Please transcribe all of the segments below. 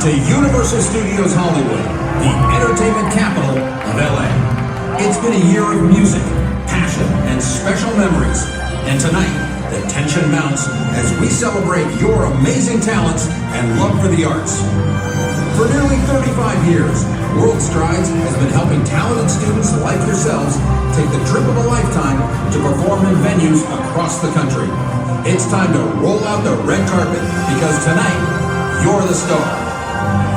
to Universal Studios Hollywood, the entertainment capital of LA. It's been a year of music, passion, and special memories. And tonight, the tension mounts as we celebrate your amazing talents and love for the arts. For nearly 35 years, World Strides has been helping talented students like yourselves take the trip of a lifetime to perform in venues across the country. It's time to roll out the red carpet because tonight, you're the star.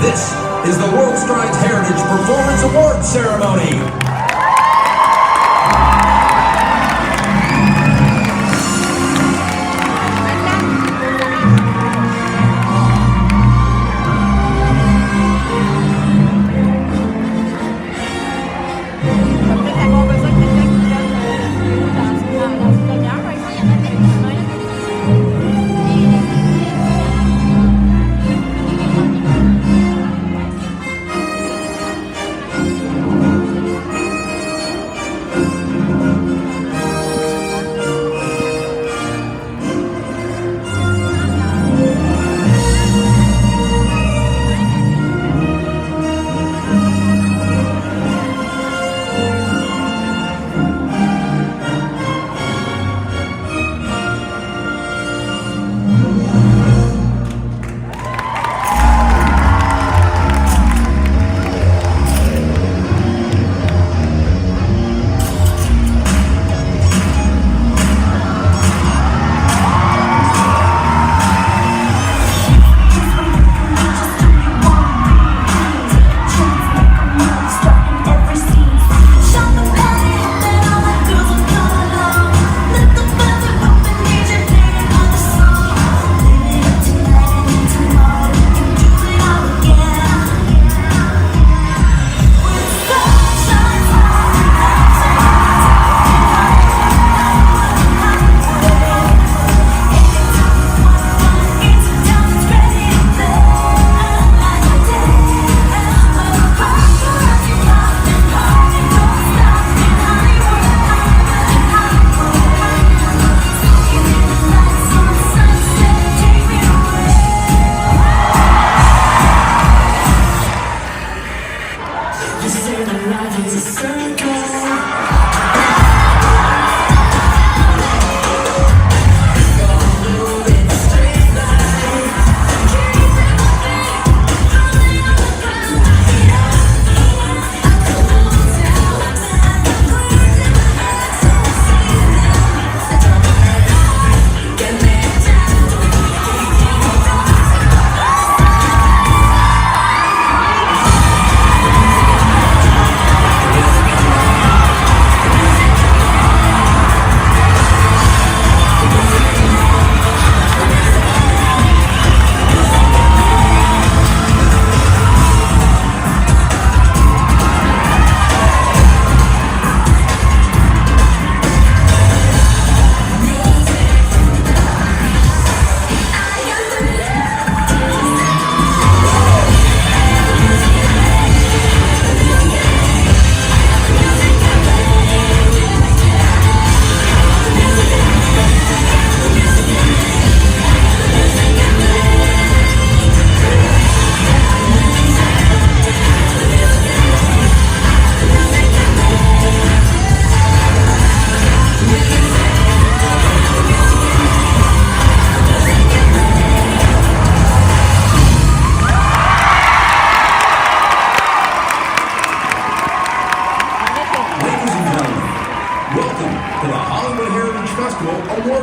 This is the World Strides Heritage Performance Awards Ceremony.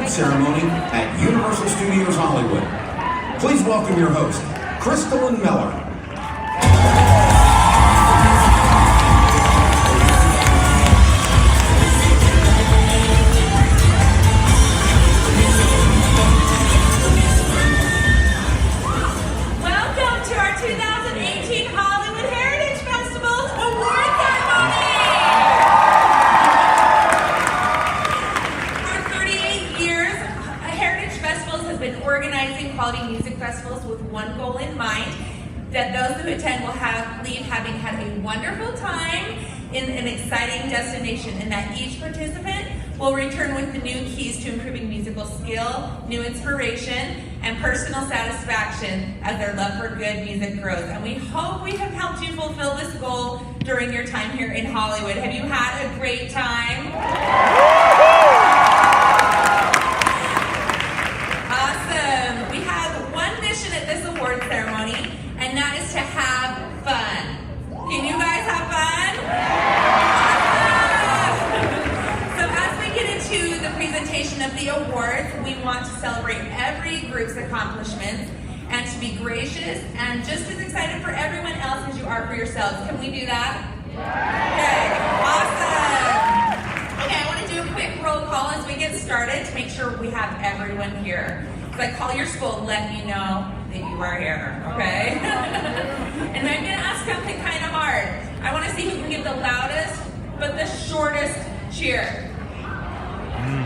Ceremony at Universal Studios Hollywood. Please welcome your host, Crystal and Miller. Welcome to our 2018 Hollywood Heritage Festival's award ceremony. For 38 years, Heritage Festivals has been organizing quality music festivals with one goal in mind, that those who attend will leave having had a wonderful time in an exciting destination, and that each participant will return with the new keys to improving musical skill, new inspiration, and personal satisfaction as their love for good music grows. And we hope we have helped you fulfill this goal during your time here in Hollywood. Have you had a great time? Awesome. We have one mission at this award ceremony, and that is to have fun. Can you guys have fun? Awesome. So as we get into the presentation of the awards, we want to celebrate every group's accomplishments and to be gracious and just as excited for everyone else as you are for yourselves. Can we do that? Okay, awesome. Okay, I want to do a quick roll call as we get started to make sure we have everyone here. So I call your school, let you know that you are here, okay? And I'm going to ask something kind of hard. I want to see who can give the loudest but the shortest cheer.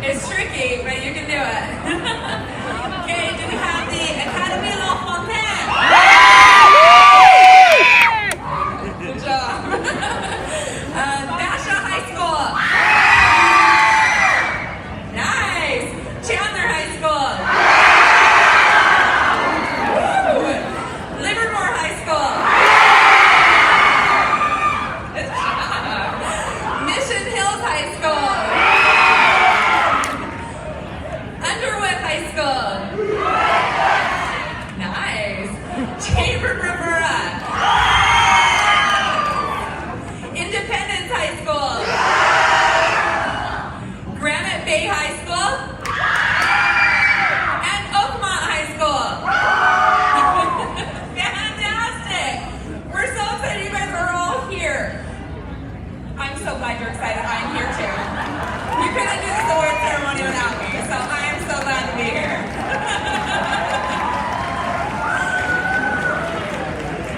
It's tricky, but you can do it. Okay, do we have the Academy Lafontaine? Good job. Basha High School. Nice. Chandler High School. Woo. Livermore High School. Good job. Mission Hills High School. Underwood High School. Nice. Chamber Rivera. Independence High School. Granite Bay High School. And Oakmont High School. Fantastic. We're so excited you guys are all here. I'm so glad you're excited. I'm here too. You couldn't do this award ceremony without me, so I am so glad to be here.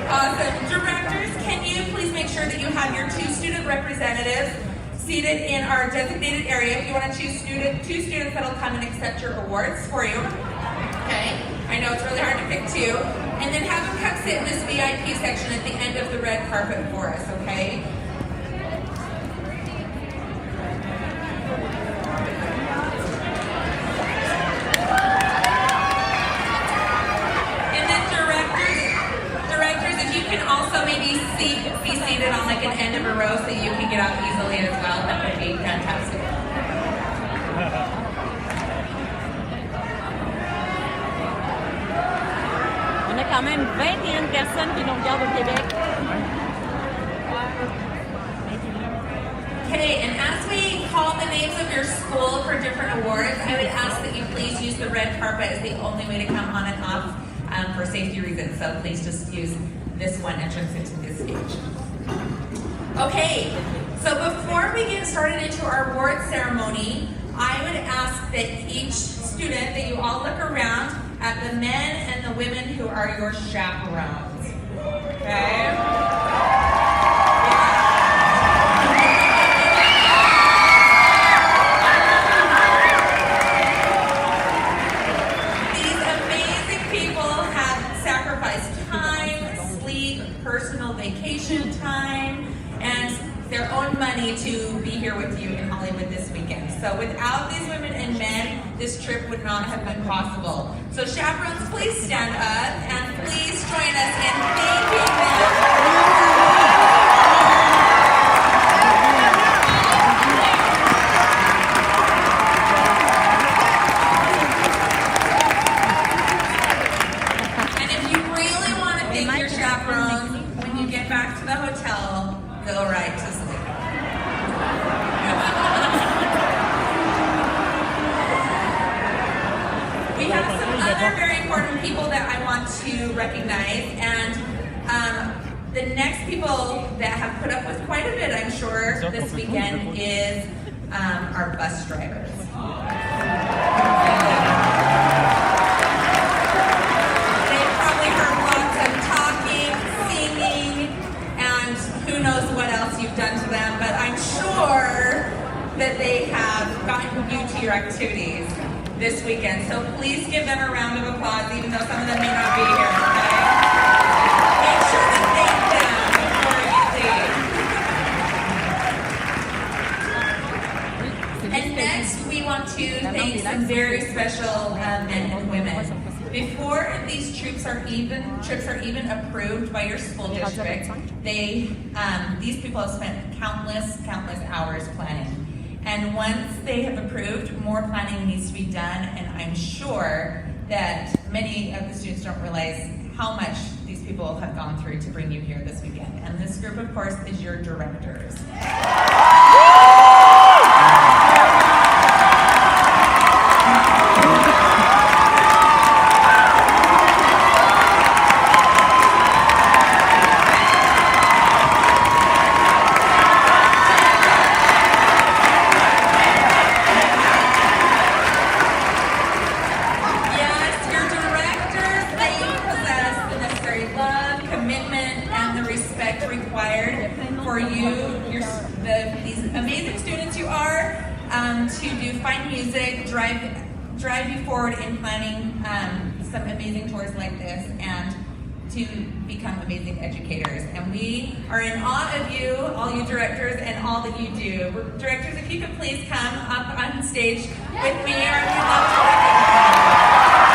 Awesome. Directors, can you please make sure that you have your 2 student representatives seated in our designated area? If you want to choose two students that'll come and accept your awards for you. Okay. I know it's really hard to pick 2. And then have them come sit in this VIP section at the end of the red carpet for us, okay? And then directors, if you can also maybe be seated on like an end of a row so you can get out easily as well, that would be fantastic. On a quand même 21 personnes qui nous regardent au Québec. Okay, and as we call the names of your school for different awards, I would ask that you please use the red carpet as the only way to come on and off for safety reasons. So please just use this one entrance into this stage. Okay, so before we get started into our award ceremony, I would ask that each student, that you all look around at the men and the women who are your chaperones. Okay? These amazing people have sacrificed time, sleep, personal vacation time, and their own money to be here with you in Hollywood this weekend. So without these women and men, this trip would not have been possible. So chaperones, please stand up and please join us in thanking And if you really want to thank your chaperones, when you get back to the hotel, go right to sleep. We have some other very important people that I want to recognize, and the next people that have put up with quite a bit, I'm sure, this weekend is our bus drivers. They've probably heard lots of talking, singing, and who knows what else you've done to them, but I'm sure that they have gotten you to your activities this weekend. So please give them a round of applause, even though some of them may not be here, okay? Make sure to thank them before you leave. And next, we want to thank some very special men and women. Before these trips are even approved by your school district, these people have spent countless hours planning. And once they have approved, more planning needs to be done, and I'm sure that many of the students don't realize how much these people have gone through to bring you here this weekend. And this group, of course, is your directors. For you, these amazing students you are, to do fine music, drive you forward in planning some amazing tours like this, and to become amazing educators. And we are in awe of you, all you directors, and all that you do. Directors, if you could please come up on stage with me, or we'd love to recognize you.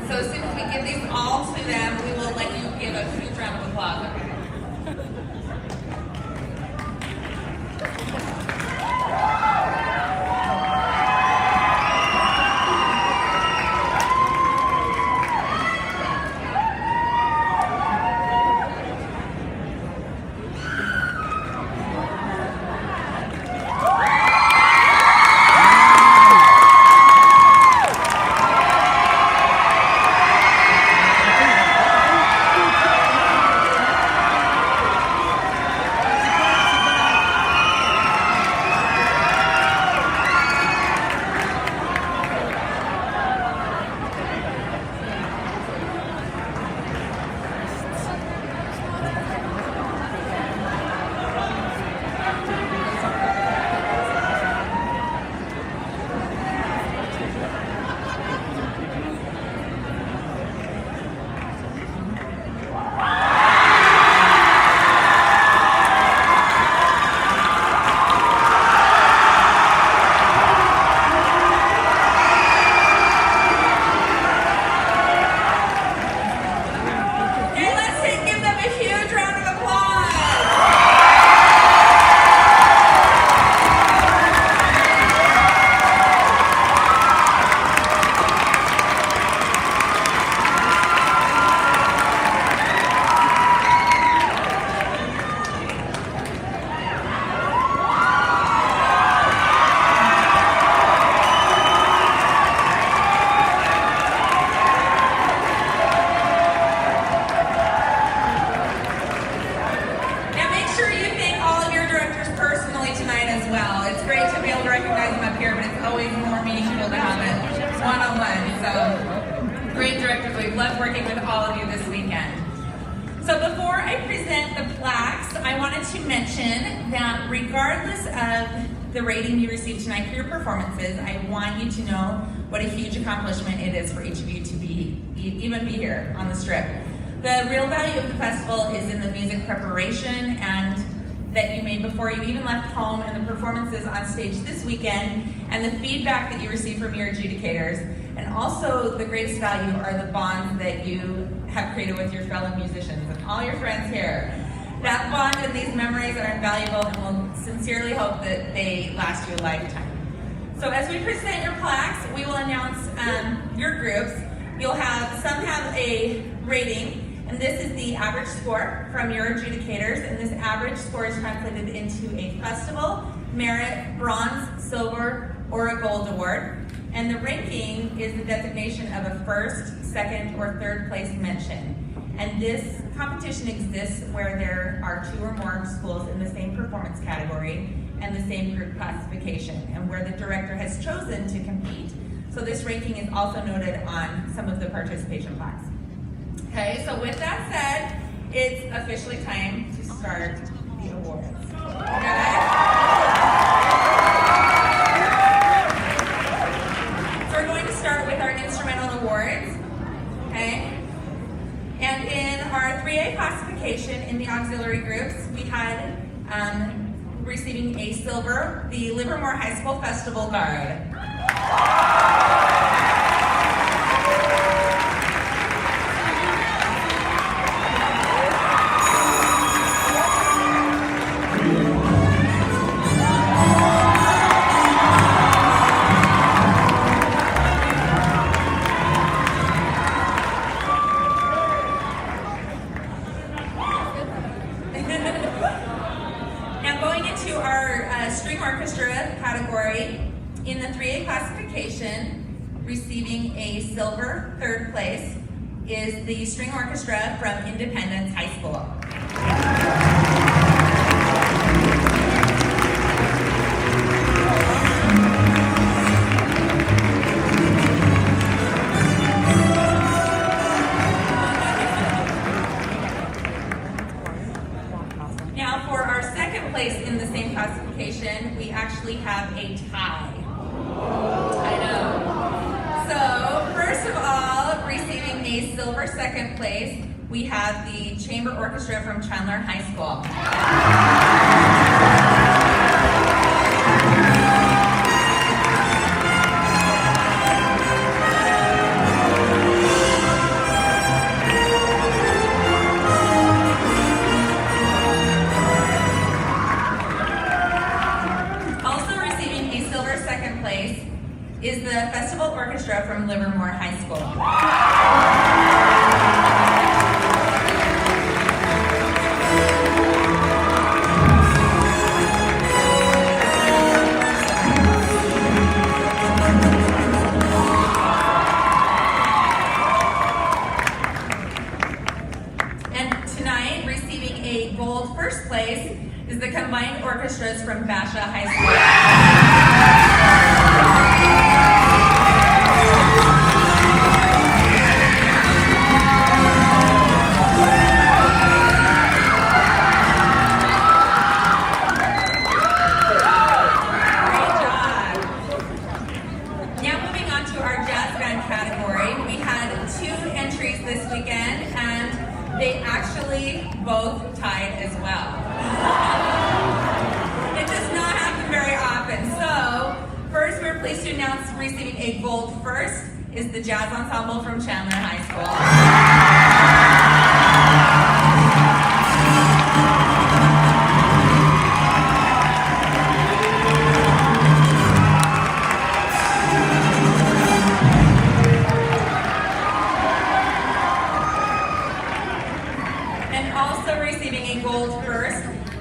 So as soon as we give these all to them, we will let you give a huge round of applause. Okay. Great directors, we've loved working with all of you this weekend. So before I present the plaques, I wanted to mention that regardless of the rating you received tonight for your performances, I want you to know what a huge accomplishment it is for each of you to even be here on the Strip. The real value of the festival is in the music preparation and that you made before you even left home, and the performances on stage this weekend, and the feedback that you receive from your adjudicators. And also the greatest value are the bonds that you have created with your fellow musicians and all your friends here. That bond and these memories are invaluable, and we'll sincerely hope that they last you a lifetime. So as we present your plaques, we will announce your groups. Some have a rating, and this is the average score from your adjudicators, and this average score is translated into a festival, merit, bronze, silver, or a gold award. And the ranking is the designation of a first, second, or third place mention. And this competition exists where there are 2 or more schools in the same performance category, and the same group classification, and where the director has chosen to compete. So this ranking is also noted on some of the participation plaques. Okay, so with that said, it's officially time to start the awards. Okay? So we're going to start with our instrumental awards. Okay? And in our 3A classification in the auxiliary groups, we had receiving a silver, the Livermore High School Festival Guard. In the 3A classification, receiving a silver third place is the string orchestra from Independence High School. Now for our second place in the same classification, we actually have a tie. I know. So, first of all, receiving a silver second place, we have the chamber orchestra from Chandler High School. Is the festival orchestra from Livermore High School. And tonight, receiving a gold first place is the combined orchestras from Basha High School. They actually both tied as well. It does not happen very often. So, first we're pleased to announce receiving a gold first is the jazz ensemble from Chandler High School.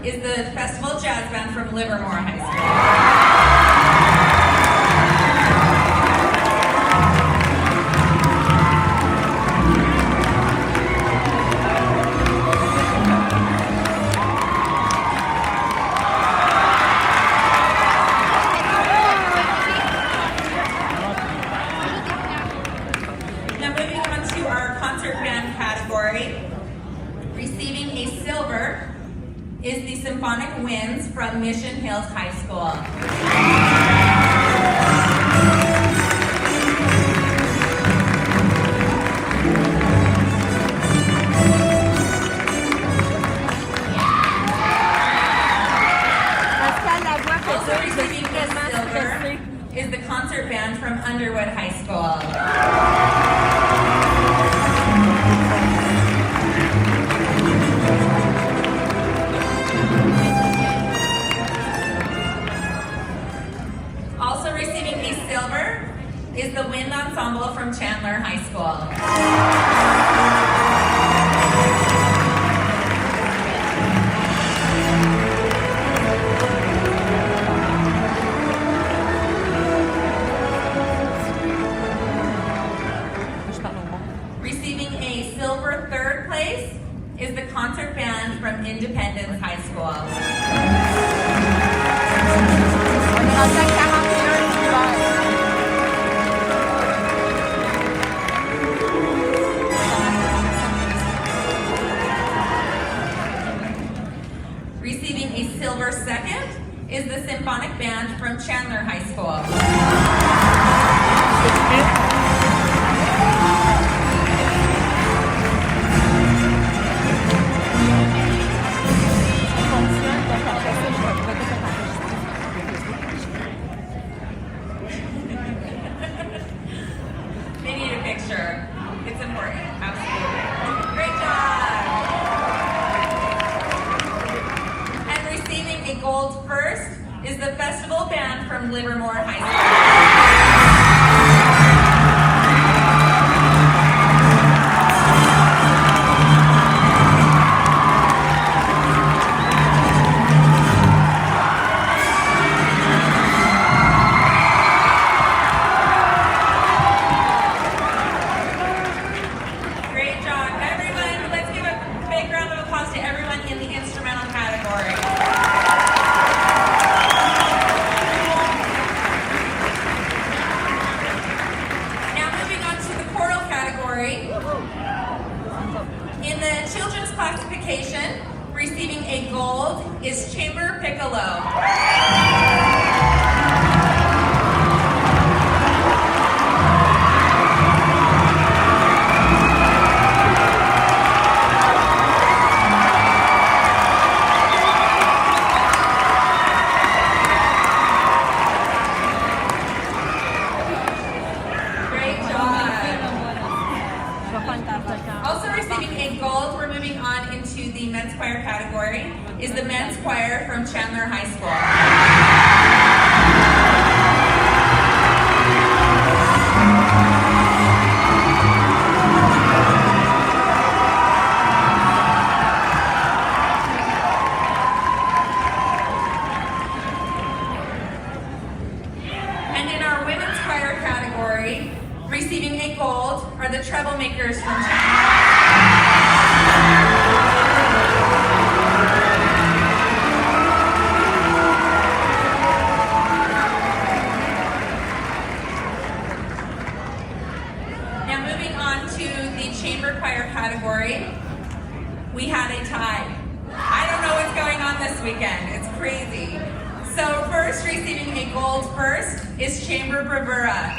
Is the Festival Jazz Band from Livermore High School. Now moving on to our concert band category, receiving a silver is the Symphonic Winds from Mission Hills High School. Also receiving a silver is the concert band from Underwood High School. Is the Wind Ensemble from Chandler High School. Receiving a silver third place is the concert band from Independence High School. On est rendu à 41 couleurs. Receiving a silver second is the Symphonic Band from Chandler High School. They need a picture. It's important. Absolutely. Great job. And receiving a gold first is the Festival Band from Livermore High School. Great job, everyone. Let's give a big round of applause to everyone in the instrumental category. Now moving on to the choral category. In the children's classification, receiving a gold is Chamber Piccolo. Great job. Also receiving a gold, we're moving on into the men's choir category, is the men's choir from Chandler High School. And in our women's choir category, receiving a gold are the Troublemakers from Chandler. Now moving on to the chamber choir category, we had a tie. I don't know what's going on this weekend. It's crazy. So first receiving a gold first is Chamber Bravura.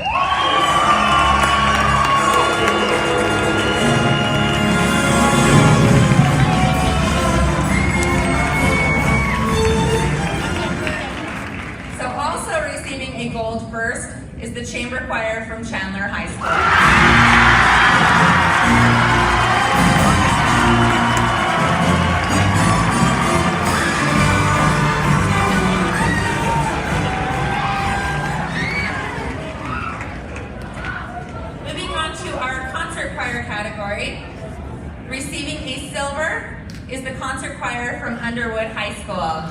So also receiving a gold first is the chamber choir from Chandler High School. Moving on to our concert choir category, receiving a silver is the concert choir from Underwood High School.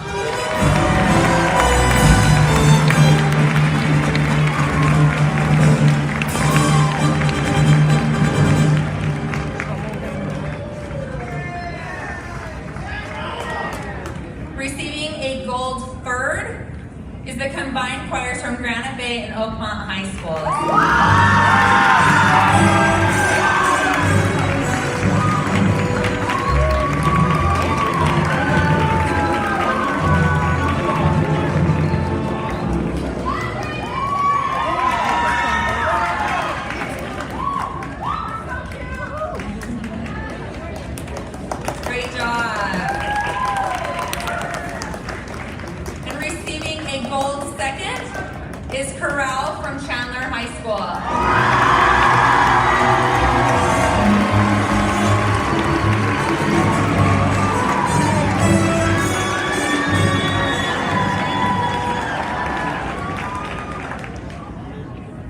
Receiving a gold third is the combined choirs from Granite Bay and Oakmont High School. Great job. And receiving a gold second is Chorale from Chandler High School.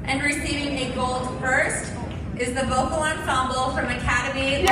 And receiving a gold first is the vocal ensemble from Academy.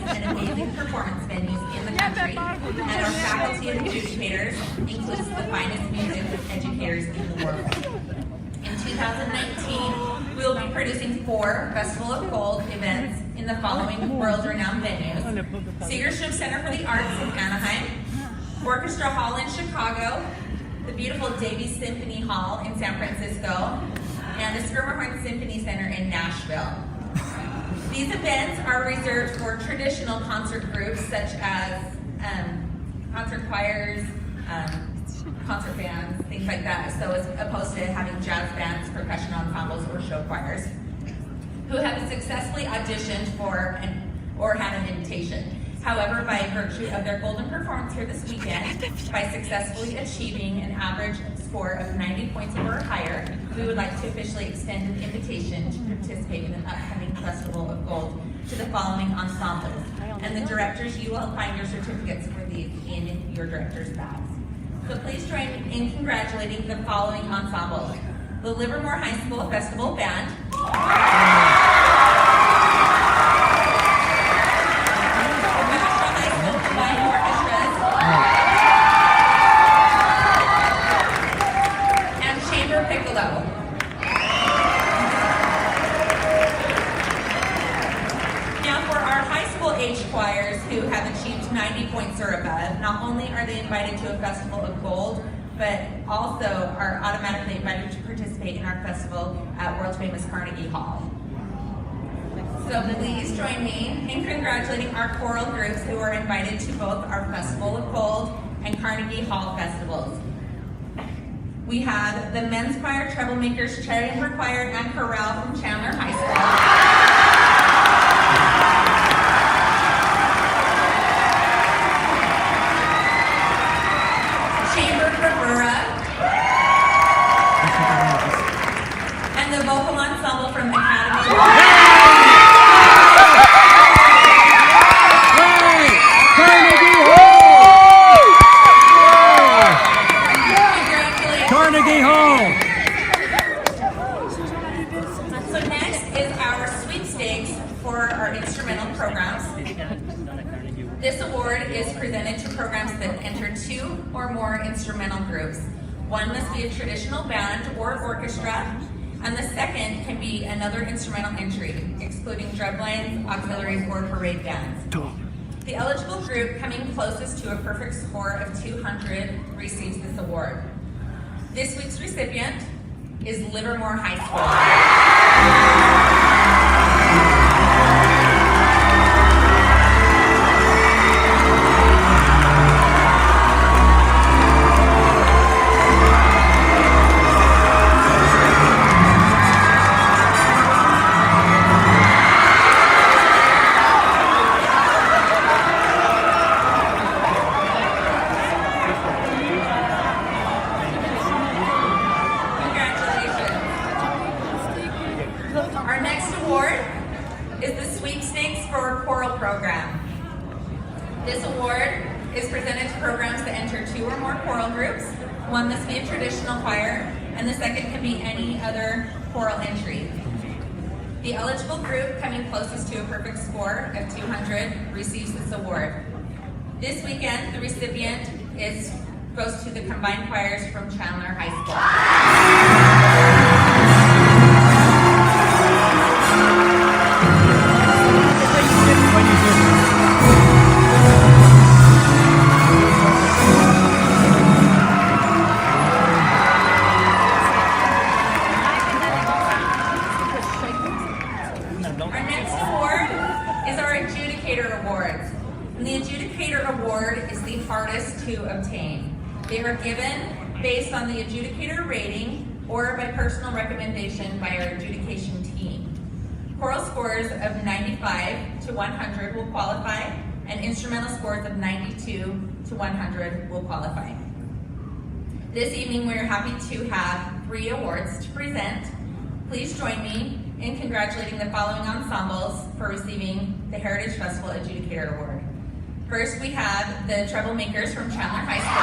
and amazing performance venues in the country, and our faculty and adjudicators includes the finest music educators in the world. In 2019, we will be producing 4 Festival of Gold events in the following world-renowned venues: Segerstrom Center for the Arts in Anaheim, Orchestra Hall in Chicago, the beautiful Davies Symphony Hall in San Francisco, and the Schermerhorn Symphony Center in Nashville. These events are reserved for traditional concert groups such as concert choirs, concert bands, things like that, so as opposed to having jazz bands, percussion ensembles, or show choirs, who have successfully auditioned for or had an invitation. However, by virtue of their golden performance here this weekend, by successfully achieving an average score of 90 points or higher, we would like to officially extend an invitation to participate in an upcoming Festival of Gold to the following ensembles. And the directors, you will find your certificates for these in your director's bags. So please join in congratulating the following ensembles: the Livermore High School Festival Band, who have achieved 90 points or above. Not only are they invited to a Festival of Gold, but also are automatically invited to participate in our festival at world famous Carnegie Hall. So please join me in congratulating our choral groups who are invited to both our Festival of Gold and Carnegie Hall festivals. We have the Men's Choir, Troublemakers, Chamber Choir, and Chorale from Chandler High School. And the vocal ensemble from Academy. Carnegie Hall! So next is our sweepstakes for our instrumental programs. This award is presented to programs that enter 2 or more instrumental groups. One must be a traditional band or orchestra, and the second can be another instrumental entry, excluding drumlines, auxiliaries, or parade bands. The eligible group coming closest to a perfect score of 200 receives this award. This week's recipient is Livermore High School. Our next award is the sweepstakes for choral program. This award is presented to programs that enter 2 or more choral groups. One must be a traditional choir, and the second can be any other choral entry. The eligible group coming closest to a perfect score of 200 receives this award. This weekend, the recipient goes to the combined choirs from Chandler High School. Our next award is our Adjudicator Awards. And the Adjudicator Award is the hardest to obtain. They are given based on the adjudicator rating or by personal recommendation by our adjudication team. Choral scores of 95 to 100 will qualify, and instrumental scores of 92 to 100 will qualify. This evening, we're happy to have 3 awards to present. Please join me in congratulating the following ensembles for receiving the Heritage Festival Adjudicator Award. First, we have the Troublemakers from Chandler High School.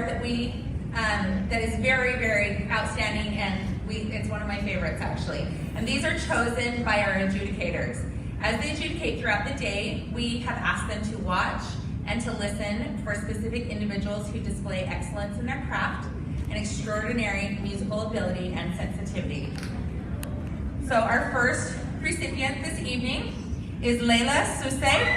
award that that is very, very outstanding, and it's one of my favorites actually. And these are chosen by our adjudicators. As they adjudicate throughout the day, we have asked them to watch and to listen for specific individuals who display excellence in their craft and extraordinary musical ability and sensitivity. So our first recipient this evening is Layla Susay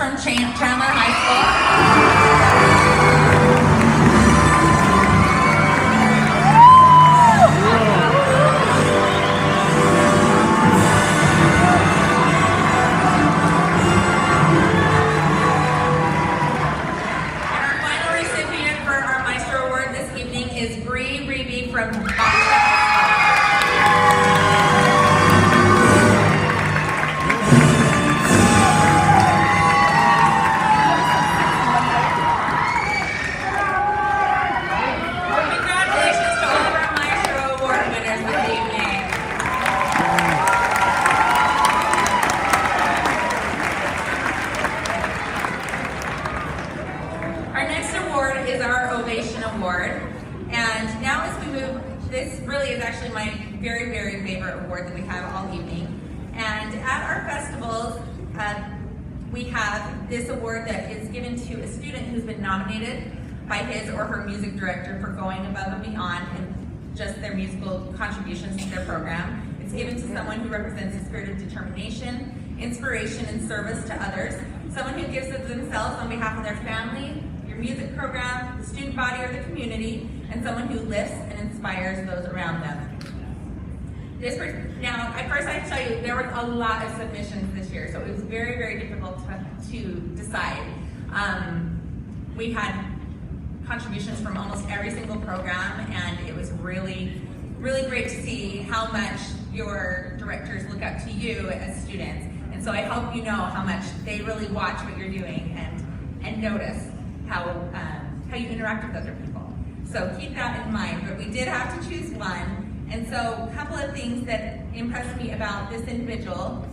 from Chandler High And our final recipient for our Maestro Award this evening is Bree Reeby from award that we have all evening. And at our festivals, we have this award that is given to a student who's been nominated by his or her music director for going above and beyond in just their musical contributions to their program. It's given to someone who represents a spirit of determination, inspiration, and service to others, someone who gives of themselves on behalf of their family, your music program, the student body, or the community, and someone who lifts and inspires those around them. Now, at first I have to tell you, there were a lot of submissions this year, so it was very, very difficult to decide. We had contributions from almost every single program, and it was really, really great to see how much your directors look up to you as students. And so I hope you know how much they really watch what you're doing and notice how you interact with other people. So keep that in mind, but we did have to choose one. And so a couple of things that impressed me about this individual,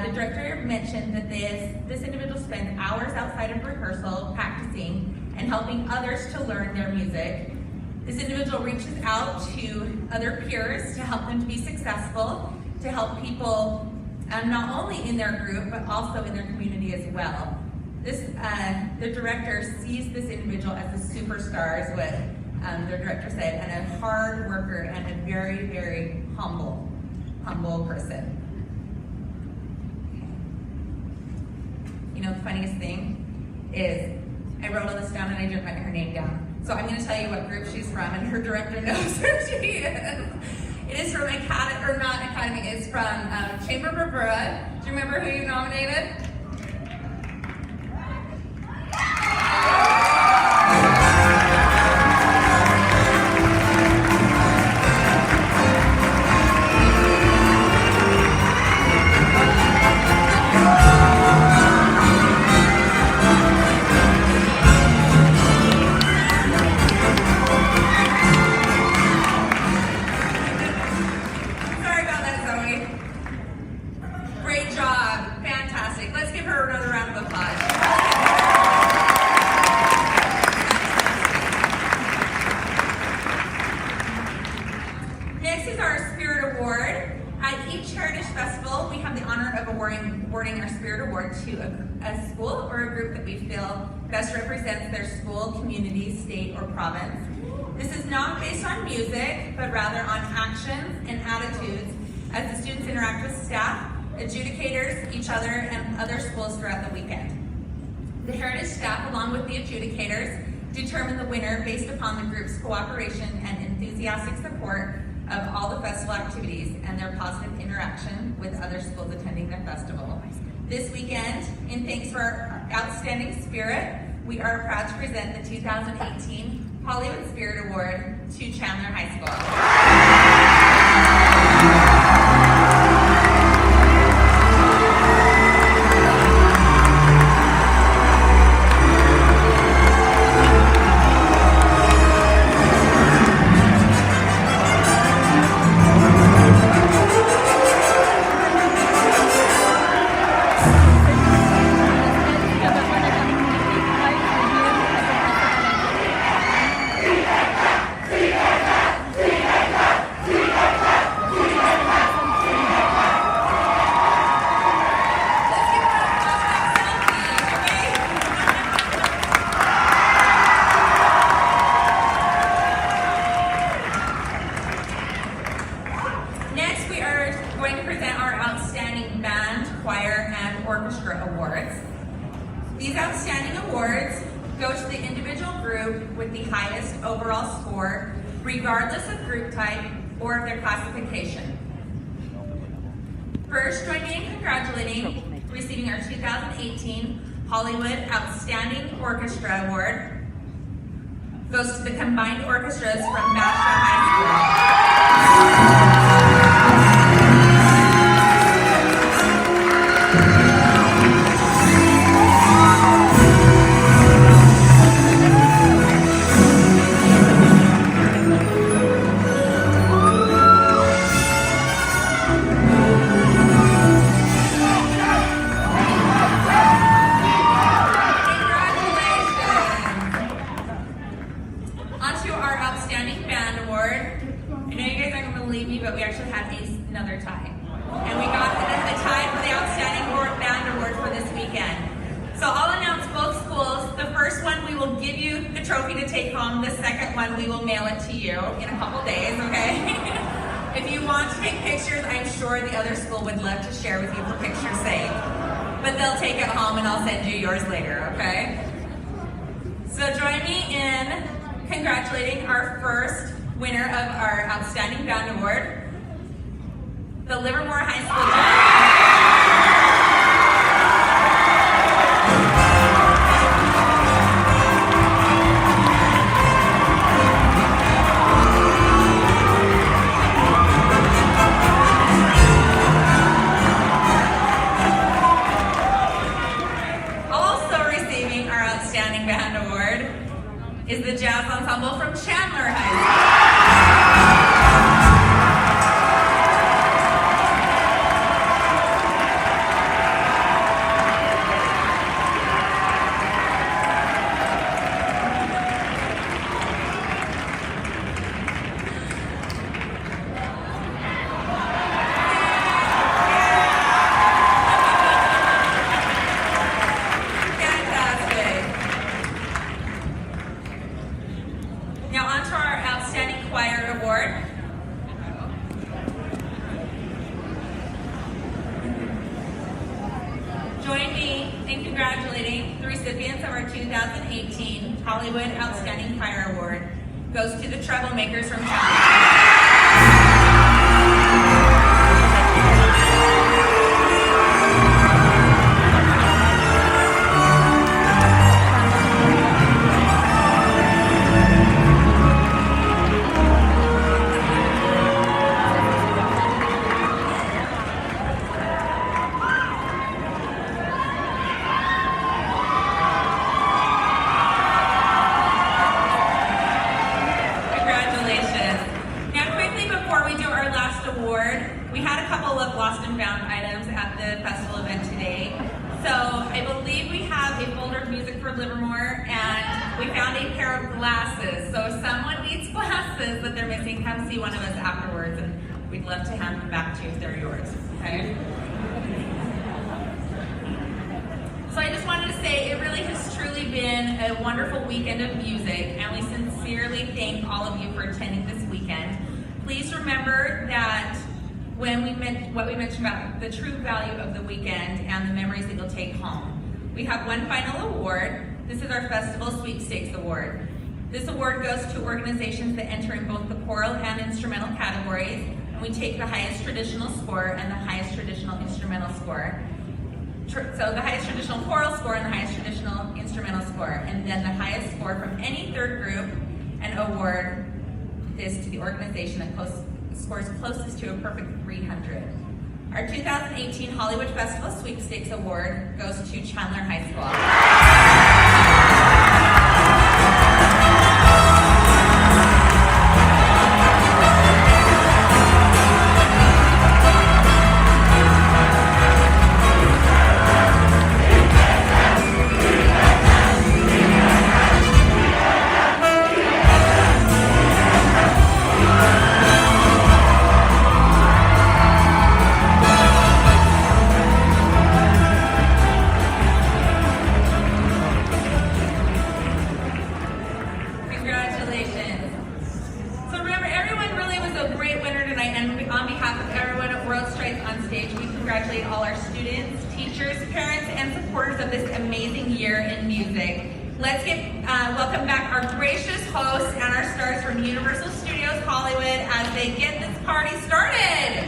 the director mentioned that this individual spends hours outside of rehearsal practicing and helping others to learn their music. This individual reaches out to other peers to help them to be successful, to help people not only in their group, but also in their community as well. The director sees this individual as a superstar, is what their director said, and a hard worker and a very, very humble person. You know, the funniest thing is I wrote all this down and I didn't write her name down. So I'm going to tell you what group she's from, and her director knows who she is. It is from it's from Chamber of Bravura. Do you remember who you nominated? Awarding our Spirit Award to a school or a group that we feel best represents their school, community, state, or province. This is not based on music, but rather on actions and attitudes as the students interact with staff, adjudicators, each other, and other schools throughout the weekend. The Heritage staff, along with the adjudicators, determine the winner based upon the group's cooperation and enthusiastic support of all the festival activities and their positive interaction with other schools attending their festival. This weekend, in thanks for our outstanding spirit, we are proud to present the 2018 Hollywood Spirit Award to Chandler High School. These outstanding awards go to the individual group with the highest overall score, regardless of group type or of their classification. First, join me in congratulating receiving our 2018 Hollywood Outstanding Orchestra Award. Goes to the combined orchestras from Bastrop High School. But we actually had another tie. And we got a tie for the Outstanding Band Award for this weekend. So I'll announce both schools. The first one, we will give you the trophy to take home. The second one, we will mail it to you in a couple days, okay? If you want to take pictures, I'm sure the other school would love to share with you for picture's sake. But they'll take it home and I'll send you yours later, okay? So join me in congratulating our first winner of our Outstanding Band Award, the Livermore High School. Also receiving our Outstanding Band Award is the Jazz Ensemble from Chandler High School. Now on to our Outstanding Choir Award. Join me in congratulating the recipients of our 2018 Hollywood Outstanding Choir Award. Goes to the Troublemakers from Chorale. Livermore, and we found a pair of glasses. So if someone needs glasses that they're missing, come see one of us afterwards, and we'd love to hand them back to you if they're yours, okay? So I just wanted to say it really has truly been a wonderful weekend of music, and we sincerely thank all of you for attending this weekend. Please remember that when what we mentioned about the true value of the weekend and the memories that you'll take home. We have one final award. This is our Festival Sweepstakes Award. This award goes to organizations that enter in both the choral and instrumental categories, and we take the highest traditional score and the highest traditional instrumental score. So the highest traditional choral score and the highest traditional instrumental score, and then the highest score from any third group and award is to the organization that scores closest to a perfect 300. Our 2018 Hollywood Festival Sweepstakes Award goes to Chandler High School. Congratulate all our students, teachers, parents, and supporters of this amazing year in music. Let's welcome back our gracious hosts and our stars from Universal Studios Hollywood as they get this party started.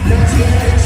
Let's get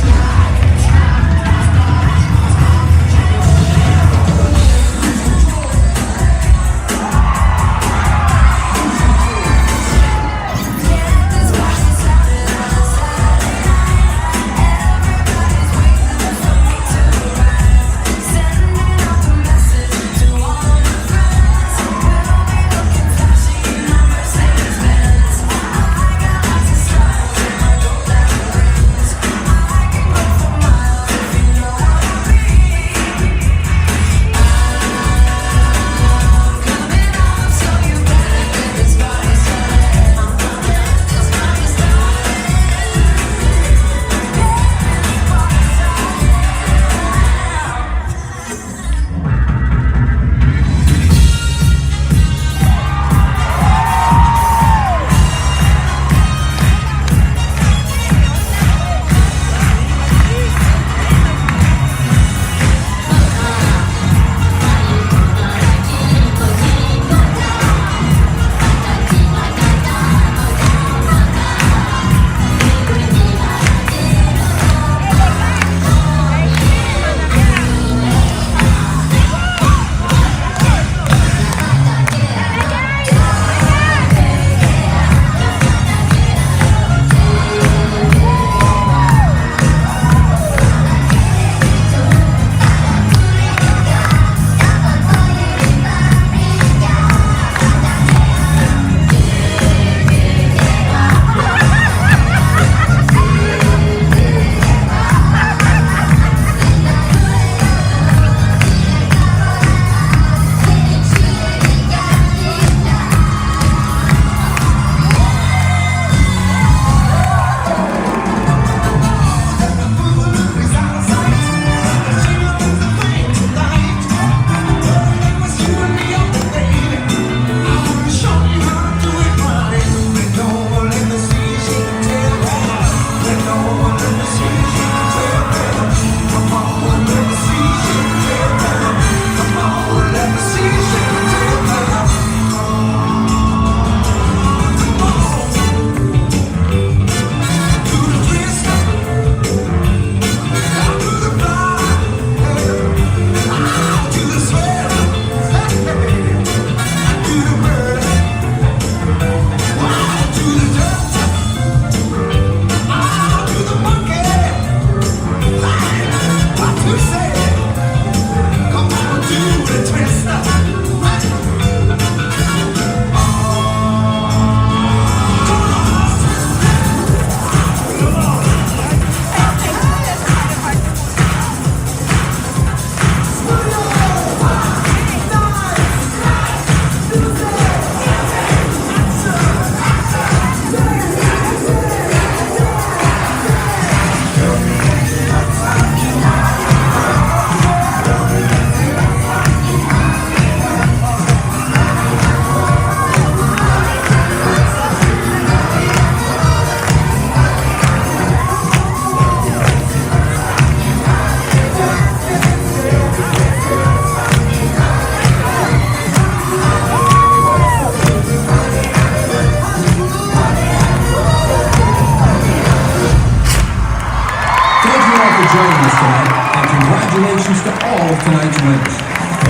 for joining us tonight, and congratulations to all of tonight's winners.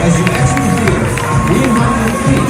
As you exit the theater, we invite you to peek